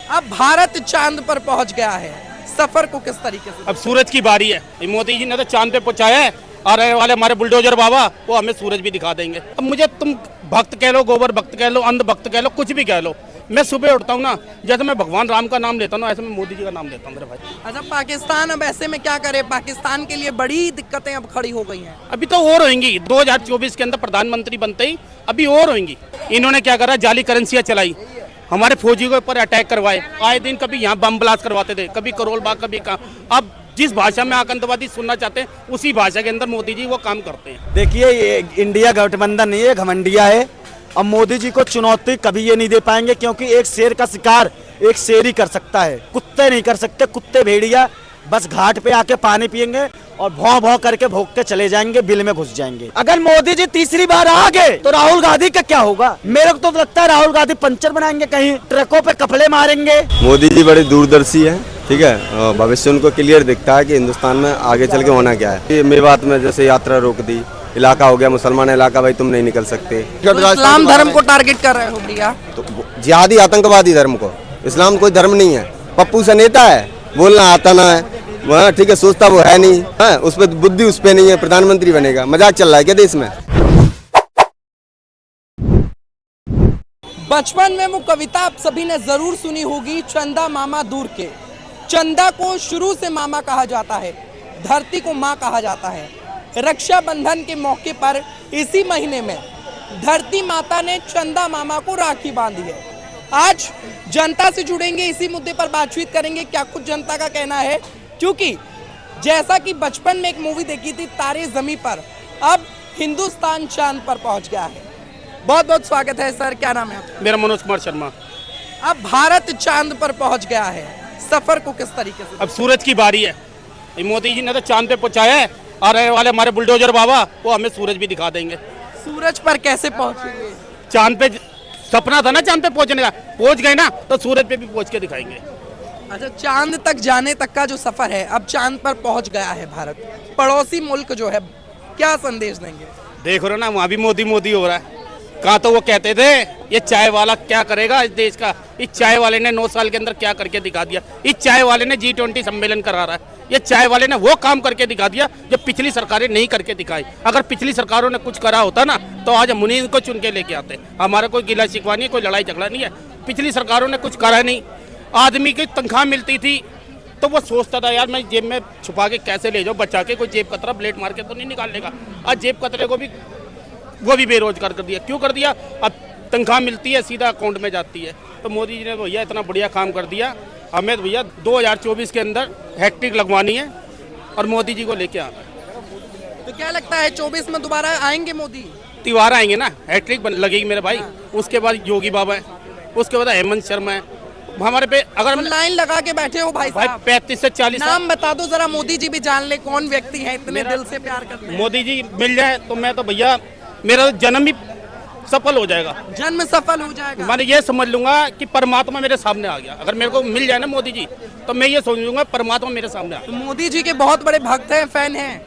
अब भारत चांद पर पहुंच गया है, सफर को किस तरीके से? अब सूरज की बारी है। मोदी जी ने तो चांद पे पहुंचाया है और आने वाले हमारे बुलडोजर बाबा वो हमें सूरज भी दिखा देंगे। अब मुझे तुम भक्त कह लो, गोबर भक्त कह लो, अंध भक्त कह लो, कुछ भी कह लो, मैं सुबह उठता हूँ ना, जैसे मैं भगवान राम का नाम लेता हूँ ना, ऐसे मैं मोदी जी का नाम लेता हूँ मेरे भाई। अच्छा, पाकिस्तान अब ऐसे में क्या करे? पाकिस्तान के लिए बड़ी दिक्कतें अब खड़ी हो गई हैं। अभी तो और होंगी 2024 के अंदर प्रधानमंत्री बनते ही अभी और होंगी। इन्होंने क्या करा, जाली करेंसियाँ चलाई, हमारे फौजी के ऊपर अटैक करवाए, आए दिन कभी यहाँ बम ब्लास्ट करवाते थे, कभी करोल बाग, कभी कहाँ। अब जिस भाषा में आतंकवादी सुनना चाहते हैं उसी भाषा के अंदर मोदी जी वो काम करते हैं। देखिए, ये इंडिया गठबंधन नहीं है, घमंडिया है। अब मोदी जी को चुनौती कभी ये नहीं दे पाएंगे, क्योंकि एक शेर का शिकार एक शेर ही कर सकता है, कुत्ते नहीं कर सकते। कुत्ते भेड़िया बस घाट पे आके पानी पियेंगे और भौं भौं करके भोग के चले जाएंगे, बिल में घुस जाएंगे। अगर मोदी जी तीसरी बार आ गए तो राहुल गांधी का क्या होगा? मेरे को तो लगता है राहुल गांधी पंचर बनाएंगे, कहीं ट्रकों पे कपड़े मारेंगे। मोदी जी बड़े दूरदर्शी है, ठीक है, भविष्य उनको क्लियर दिखता है कि हिंदुस्तान में आगे चल के होना क्या है। मेवात में जैसे यात्रा रोक दी, इलाका हो गया मुसलमान इलाका, भाई तुम नहीं निकल सकते। तो इस्लाम धर्म को टारगेट कर रहे हो भैया? तो जिहादी आतंकवादी धर्म को, इस्लाम कोई धर्म नहीं है। पप्पू सा नेता है, बोलना आता ना है, वह ठीक है, सोचता वो है नहीं है, उस पर बुद्धि उस पर नहीं है, प्रधानमंत्री बनेगा। मजाक चल रहा है क्या देश में? बचपन में वो कविता आप सभी ने जरूर सुनी होगी, चंदा मामा दूर के। चंदा को शुरू से मामा कहा जाता है, धरती को माँ कहा जाता है। रक्षाबंधन के मौके पर इसी महीने में धरती माता ने चंदा मामा को राखी बांधी है। आज जनता से जुड़ेंगे, इसी मुद्दे पर बातचीत करेंगे, क्या कुछ जनता का कहना है। क्योंकि जैसा कि बचपन में एक मूवी देखी थी तारे ज़मीं पर, अब हिंदुस्तान चांद पर पहुंच गया है। बहुत बहुत स्वागत है सर, क्या नाम है आपका? मेरा मनोज कुमार शर्मा। अब भारत चांद पर पहुंच गया है, सफर को किस तरीके से? अब सूरज की बारी है। मोदी जी ने तो चांद पे पहुंचाया है और आने वाले हमारे बुलडोजर बाबा वो हमें सूरज भी दिखा देंगे। सूरज पर कैसे पहुंचेंगे? चांद पे सपना था ना चांद पे पहुंचने का, पहुंच गए ना तो सूरज पे भी पहुंच के दिखाएंगे। अच्छा, चांद तक जाने तक का जो सफर है, अब चांद पर पहुंच गया है भारत, पड़ोसी मुल्क जो है, क्या संदेश देंगे? देख रहे हो ना, वहाँ भी मोदी मोदी हो रहा है। कहाँ तो वो कहते थे ये चाय वाला क्या करेगा इस देश का, इस चाय वाले ने 9 साल के अंदर क्या करके दिखा दिया। इस चाय वाले ने G20 सम्मेलन करा रहा है, ये चाय वाले ने वो काम करके दिखा दिया जो पिछली सरकारें नहीं करके दिखाई। अगर पिछली सरकारों ने कुछ करा होता ना तो आज हम उन्हीं को चुन के लेके आते। हमारा कोई गिला शिकवा नहीं है, कोई लड़ाई झगड़ा नहीं है। पिछली सरकारों ने कुछ करा नहीं। आदमी की तनख्वाह मिलती थी तो वो सोचता था यार मैं जेब में छुपा के कैसे ले जाऊँ, बचा के, कोई जेब कतरा ब्लेड मार के तो नहीं निकाल लेगा। आज जेब कतरे को भी वो भी बेरोजगार कर दिया। क्यों कर दिया? अब तनख्वाह मिलती है सीधा अकाउंट में जाती है। तो मोदी जी ने भैया इतना बढ़िया काम कर दिया, हमें भैया 2024 के अंदर हैट्रिक लगवानी है और मोदी जी को लेके आना है। तो क्या लगता है 24 में दोबारा आएंगे मोदी? त्योहार आएंगे ना, हैट्रिक लगेगी मेरे भाई। उसके बाद योगी बाबा है, उसके बाद हेमंत शर्मा है। हमारे पे अगर हम लाइन लगा के बैठे हो भाई साहब, 35 से 40 नाम बता दो जरा, मोदी जी भी जान ले कौन व्यक्ति है इतने दिल से प्यार करते हैं। मोदी जी मिल जाए तो मैं तो भैया मेरा जन्म ही सफल हो जाएगा, जन्म सफल हो जाएगा। मैंने ये समझ लूंगा कि परमात्मा मेरे सामने आ गया। अगर मेरे को मिल जाए ना मोदी जी तो मैं ये सोच लूंगा परमात्मा मेरे सामने आ गया। तो मोदी जी के बहुत बड़े भक्त हैं, फैन हैं।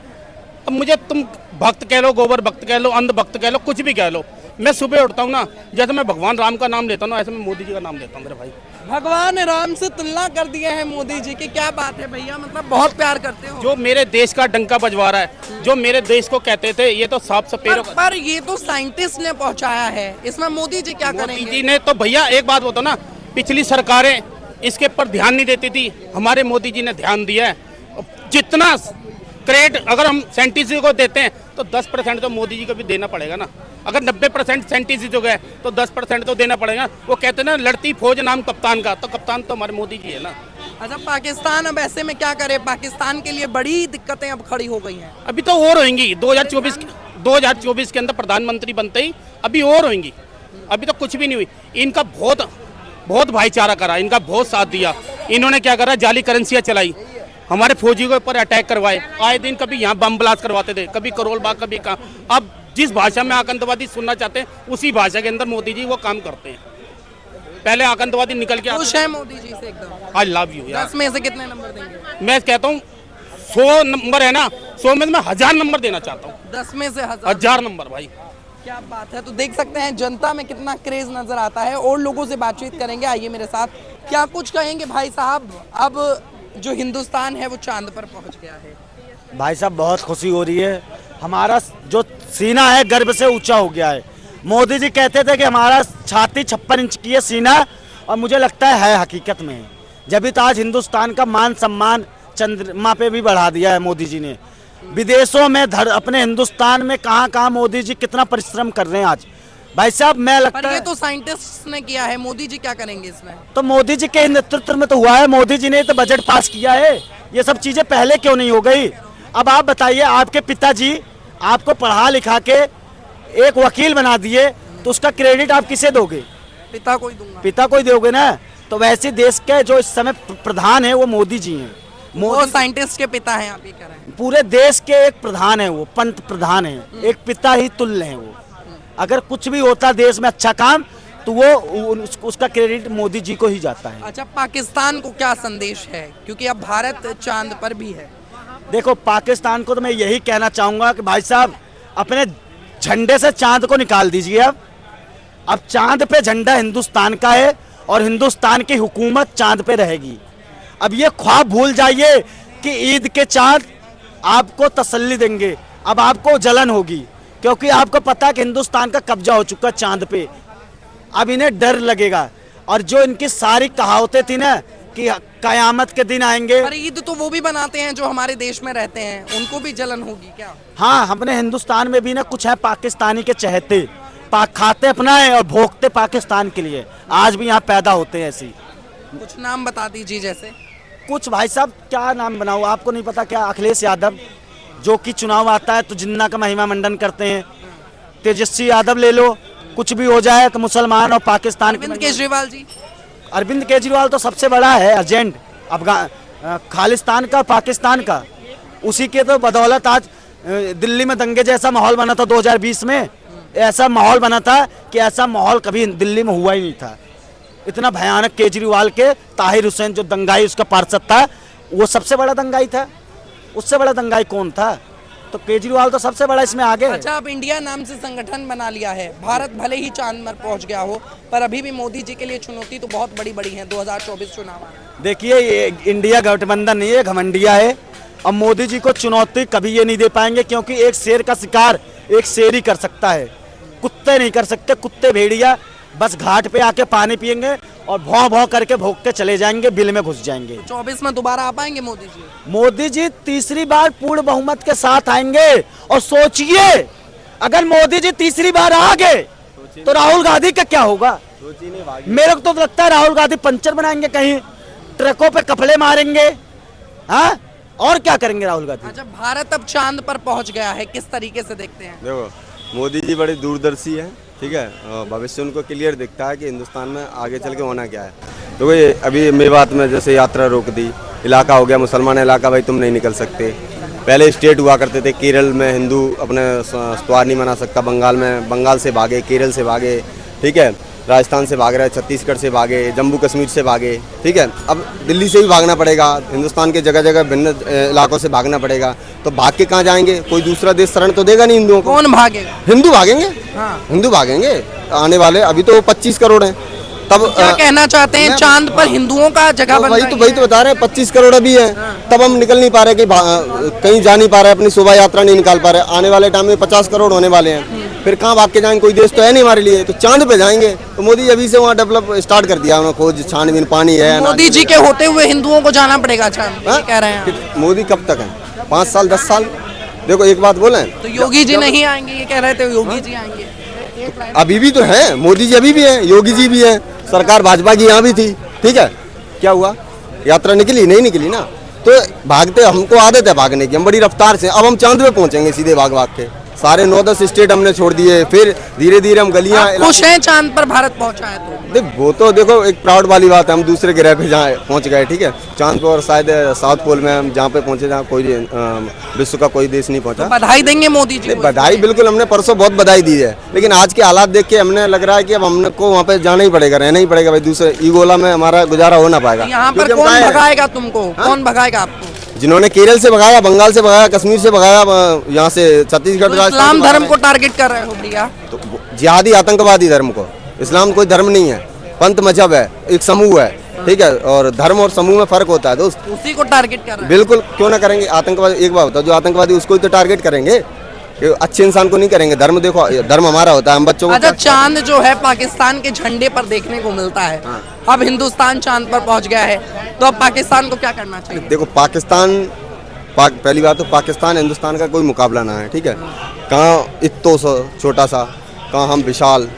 अब मुझे तुम भक्त कह लो, गोबर भक्त कह लो, अंध भक्त कह लो, कुछ भी कह लो, मैं सुबह उठता हूँ ना, जैसे मैं भगवान राम का नाम लेता हूँ ऐसे मैं मोदी जी का नाम लेता हूँ मेरे भाई। भगवान राम से तुलना कर दिए हैं मोदी जी की, क्या बात है भैया, मतलब बहुत प्यार करते हो। जो मेरे देश का डंका बजवा रहा है, जो मेरे देश को कहते थे ये तो साफ सपेरों पर ये तो साइंटिस्ट ने पहुंचाया है, इसमें मोदी जी क्या करेंगे? मोदी जी ने तो भैया एक बात बताओ ना, पिछली सरकारें इसके पर ध्यान नहीं देती थी, हमारे मोदी जी ने ध्यान दिया है। जितना क्रेडिट अगर हम साइंटिस्ट को देते हैं तो 10% तो मोदी जी को भी देना पड़ेगा ना। अगर 90% साइंटिस्ट हो गए तो 10% तो देना पड़ेगा। वो कहते हैं ना लड़ती फौज नाम कप्तान का, तो कप्तान तो हमारे मोदी जी है ना। अच्छा, पाकिस्तान अब ऐसे में क्या करे? पाकिस्तान के लिए बड़ी दिक्कतें अब खड़ी हो गई हैं। अभी तो और होंगी 2024 के अंदर प्रधानमंत्री बनते ही अभी और होंगी। अभी तो कुछ भी नहीं हुई। इनका बहुत भाईचारा करा, इनका बहुत साथ दिया। इन्होंने क्या करा, जाली करेंसियाँ चलाई, हमारे फौजी के ऊपर अटैक करवाए, आए दिन कभी यहाँ बम ब्लास्ट करवाते थे, कभी करोल बाग, कभी कहाँ। अब जिस भाषा में आतंकवादी सुनना चाहते हैं उसी भाषा के अंदर मोदी जी वो काम करते हैं। पहले आतंकवादी निकल के खुश है मोदी जी से एकदम? आई लव यू यार। 10 में से कितने नंबर देंगे? मैं कहता हूँ 100 नंबर है ना, 100 में मैं 1000 नंबर देना चाहता हूँ। 10 में से 1000 1000 नंबर भाई। क्या बात है। तो देख सकते हैं जनता में कितना क्रेज नजर आता है और लोगों से बातचीत करेंगे। आइए मेरे साथ। क्या कुछ कहेंगे भाई साहब, अब जो हिंदुस्तान है वो चांद पर पहुंच गया है। भाई साहब बहुत खुशी हो रही है, हमारा जो सीना है गर्व से ऊंचा हो गया है। मोदी जी कहते थे कि हमारा छाती 56 इंच की है सीना, और मुझे लगता है हकीकत में है। जब भी तो आज हिंदुस्तान का मान सम्मान चंद्रमा पे भी बढ़ा दिया है मोदी जी ने। विदेशों में अपने हिंदुस्तान में कहाँ कहाँ मोदी जी कितना परिश्रम कर रहे हैं आज। भाई साहब मैं लगता पर ये है तो साइंटिस्ट ने किया है, मोदी जी क्या करेंगे इसमें? तो मोदी जी के नेतृत्व में तो हुआ है, मोदी जी ने तो बजट पास किया है। ये सब चीजें पहले क्यों नहीं हो गई? अब आप बताइए, आपके पिताजी आपको पढ़ा लिखा के एक वकील बना दिए, तो उसका क्रेडिट आप किसे दोगे? पिता को ही दूंगा। पिता को ही दोगे ना। तो वैसे देश के जो इस समय प्रधान है वो मोदी जी हैं। वो साइंटिस्ट के पिता हैं, आप ये कह रहे हैं। पूरे देश के एक प्रधान है, वो पंत प्रधान है, एक पिता ही तुल्य है वो। अगर कुछ भी होता देश में अच्छा काम, तो वो उसका क्रेडिट मोदी जी को ही जाता है। अच्छा, पाकिस्तान को क्या संदेश है, क्योंकि अब भारत चांद पर भी है? देखो, पाकिस्तान को तो मैं यही कहना चाहूंगा कि भाई साहब अपने झंडे से चांद को निकाल दीजिए। अब चांद पे झंडा हिंदुस्तान का है और हिंदुस्तान की हुकूमत चांद पे रहेगी। अब ये ख्वाब भूल जाइए कि ईद के चांद आपको तसल्ली देंगे। अब आपको जलन होगी, क्योंकि आपको पता है कि हिंदुस्तान का कब्जा हो चुका है चांद पे। अब इन्हें डर लगेगा, और जो इनकी सारी कहावतें थी ना कि कयामत के दिन आएंगे। पर ईद तो वो भी बनाते हैं जो हमारे देश में रहते हैं, उनको भी जलन होगी क्या? हाँ, हमने हिंदुस्तान में भी ना कुछ है पाकिस्तानी के चहेते, खाते अपना है और भोगते पाकिस्तान के लिए। आज भी यहाँ पैदा होते हैं ऐसी। कुछ नाम बता दीजिए। जैसे कुछ भाई साहब क्या नाम बनाऊँ, आपको नहीं पता क्या? अखिलेश यादव, जो कि चुनाव आता है तो जिन्ना का महिमा मंडन करते हैं। तेजस्वी यादव ले लो, कुछ भी हो जाए तो मुसलमान और पाकिस्तान। अरविंद केजरीवाल जी। अरविंद केजरीवाल तो सबसे बड़ा है एजेंट खालिस्तान का, पाकिस्तान का। उसी के तो बदौलत आज दिल्ली में दंगे जैसा माहौल बना था 2020 में। ऐसा माहौल बना था कि ऐसा माहौल कभी दिल्ली में हुआ ही नहीं था। इतना भयानक केजरीवाल के ताहिर हुसैन जो दंगाई उसका पार्षद था, वो सबसे बड़ा दंगाई था। उससे बड़ा दंगाई कौन था? तो केजरीवाल तो सबसे बड़ा इसमें आगे है। अच्छा, अब इंडिया नाम से संगठन बना लिया है। भारत भले ही चांद पर पहुंच गया हो, पर अभी भी मोदी जी के लिए चुनौती तो बहुत बड़ी बड़ी है। 2024 चुनाव आ रहा है। देखिए, ये इंडिया गठबंधन नहीं है, घमंडिया है। अब मोदी जी को चुनौती कभी ये नहीं दे पाएंगे, क्योंकि एक शेर का शिकार एक शेर ही कर सकता है, कुत्ते नहीं कर सकते। कुत्ते भेड़िया बस घाट पे आके पानी पियेंगे और भौं भौं करके भोंकते चले जाएंगे, बिल में घुस जाएंगे। 24 में दोबारा आ पाएंगे मोदी जी? मोदी जी तीसरी बार पूर्ण बहुमत के साथ आएंगे। और सोचिए, अगर मोदी जी तीसरी बार आ गए तो राहुल गांधी का क्या होगा? मेरे को तो लगता है राहुल गांधी पंचर बनाएंगे, कहीं ट्रकों पे कपड़े मारेंगे। हाँ, और क्या करेंगे राहुल गांधी? अच्छा, भारत अब चांद पर पहुंच गया है, किस तरीके से देखते हैं? देखो, मोदी जी बड़े दूरदर्शी हैं, ठीक है, और भविष्य उनको क्लियर दिखता है कि हिंदुस्तान में आगे चल के होना क्या है। तो ये अभी मेवात में जैसे यात्रा रोक दी, इलाका हो गया मुसलमान इलाका, भाई तुम नहीं निकल सकते। पहले स्टेट हुआ करते थे, केरल में हिंदू अपने त्योहार नहीं मना सकता, बंगाल में बंगाल से भागे, केरल से भागे, ठीक है, राजस्थान से भाग रहे, छत्तीसगढ़ से भागे, जम्मू कश्मीर से भागे, ठीक है। अब दिल्ली से भी भागना पड़ेगा, हिंदुस्तान के जगह जगह भिन्न इलाकों से भागना पड़ेगा। तो भाग के कहाँ जाएंगे? कोई दूसरा देश शरण तो देगा नहीं हिंदुओं को। कौन भागेगा? हिंदू भागेंगे। हाँ। हिंदू भागेंगे आने वाले, अभी तो 25 करोड़ हैं। तब क्या कहना चाहते हैं, चांद पर हिंदुओं का जगह बन रही है? वही तो बता रहे हैं, 25 करोड़ अभी है। तब हम निकल नहीं पा रहे, कहीं जा नहीं पा रहे, अपनी शोभा यात्रा नहीं निकाल पा रहे। आने वाले टाइम में 50 करोड़ होने वाले हैं, फिर कहाँ भाग के जाएंगे? कोई देश तो है नहीं हमारे लिए, तो चांद पे जाएंगे। तो मोदी अभी से वहाँ डेवलप स्टार्ट कर दिया उन्होंने, खोज छानबीन, पानी है। मोदी जी के होते हुए हिंदुओं को जाना पड़ेगा चांद, ये कह रहे हैं। मोदी कब तक है? 5 साल 10 साल? देखो एक बात बोले, तो योगी जी नहीं आएंगे, ये कह रहे थे योगी जी आएंगे। अभी भी तो है, मोदी जी अभी भी है, योगी जी भी है, सरकार भाजपा की यहाँ भी थी, ठीक है। क्या हुआ? यात्रा निकली नहीं निकली ना। तो भागते, हमको आदत है भागने की, हम बड़ी रफ्तार से। अब हम चांद पे पहुंचेंगे सीधे भाग भाग के। सारे 9-10 स्टेट हमने छोड़ दिए, फिर धीरे धीरे हम गलियां। खुश हैं चांद पर भारत पहुंचा है तो? देख, वो तो देखो एक प्राउड वाली बात है, हम दूसरे ग्रह पे जहाँ पहुंच गए, ठीक है, चांद पे। और शायद साउथ पोल में हम जहाँ पे पहुंचे, जहाँ कोई विश्व का कोई देश नहीं पहुंचा। तो बधाई देंगे मोदी जी को? बधाई बिल्कुल, हमने परसों बहुत बधाई दी है, लेकिन आज के हालात देख के हमने लग रहा है कि अब हमको वहाँ पे जाना ही पड़ेगा, रहना ही पड़ेगा भाई। दूसरे ईगोला में हमारा गुजारा हो ना पाएगा। यहाँ पर कौन भगाएगा तुमको? कौन भगाएगा आपको? जिन्होंने केरल से भगाया, बंगाल से भगाया, कश्मीर से भगाया, यहाँ से छत्तीसगढ़ तो राजस्थान इस्लाम से धर्म भगाया को टारगेट कर रहे हो भैया। तो जिहादी आतंकवादी धर्म को। इस्लाम कोई धर्म नहीं है, पंथ मजहब है, एक समूह है, ठीक है। और धर्म और समूह में फर्क होता है दोस्त। उसी को टारगेट कर रहे हैं। बिल्कुल, क्यों ना करेंगे आतंकवादी। एक बात बताओ, जो आतंकवादी उसको ही तो टारगेट करेंगे, ये अच्छे इंसान को नहीं करेंगे। धर्म देखो, धर्म हमारा होता है, हम बच्चों को अच्छा, चांद जो है पाकिस्तान के झंडे पर देखने को मिलता है, अब हिंदुस्तान चांद पर पहुंच गया है, तो अब पाकिस्तान को क्या करना चाहिए? देखो पाकिस्तान पहली बात तो पाकिस्तान हिंदुस्तान का कोई मुकाबला ना है, ठीक है। कहाँ इत्तो सा छोटा सा, कहाँ हम विशाल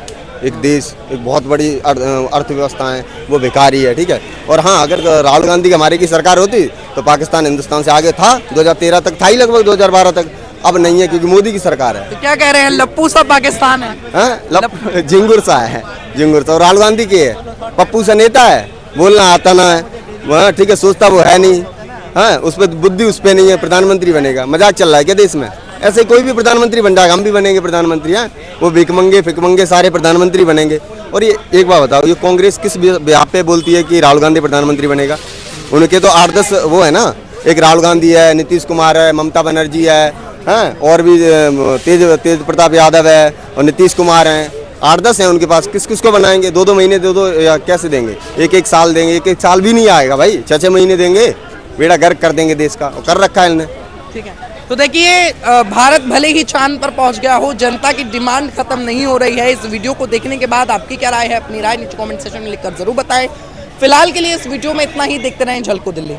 एक देश, एक बहुत बड़ी अर्थव्यवस्था है, वो बेकारी है, ठीक है। और हाँ, अगर राहुल गांधी की हमारे की सरकार होती तो पाकिस्तान हिंदुस्तान से आगे था। 2013 तक था ही, लगभग 2012 तक। अब नहीं है क्योंकि मोदी की सरकार है। तो क्या कह रहे हैं, लप्पू सा पाकिस्तान है? झिंगुर सा है, झिंगुर सा। और राहुल गांधी के है, पप्पू सा नेता है, बोलना आता ना है वह, ठीक है, सोचता वो है नहीं, हाँ, उस पर बुद्धि उस पर नहीं है, प्रधानमंत्री बनेगा। मजाक चल रहा है क्या देश में? ऐसे कोई भी प्रधानमंत्री बन जाएगा, हम भी बनेंगे प्रधानमंत्री। हैं वो भिकमंगे फिकमंगे सारे प्रधानमंत्री बनेंगे। और ये एक बात बताओ, ये कांग्रेस किस बिहार पे बोलती है कि राहुल गांधी प्रधानमंत्री बनेगा? उनके तो 8-10 वो है ना, एक राहुल गांधी है, नीतीश कुमार है, ममता बनर्जी है, हैं, और भी तेज प्रताप यादव है और नीतीश कुमार हैं। 8-10 हैं उनके पास। किस किस को बनाएंगे? 2-2 महीने दो या कैसे देंगे? एक साल देंगे? एक साल भी नहीं आएगा भाई, 6-6 महीने देंगे, बेड़ा गर्क कर देंगे देश का। और कर रखा है इन्होंने। ठीक है, तो देखिए, भारत भले ही चांद पर पहुंच गया हो, जनता की डिमांड खत्म नहीं हो रही है। इस वीडियो को देखने के बाद आपकी क्या राय है? अपनी राय नीचे कमेंट सेक्शन में लिखकर जरूर बताएं। फिलहाल के लिए इस वीडियो में इतना ही। देखते रहें झलको दिल्ली।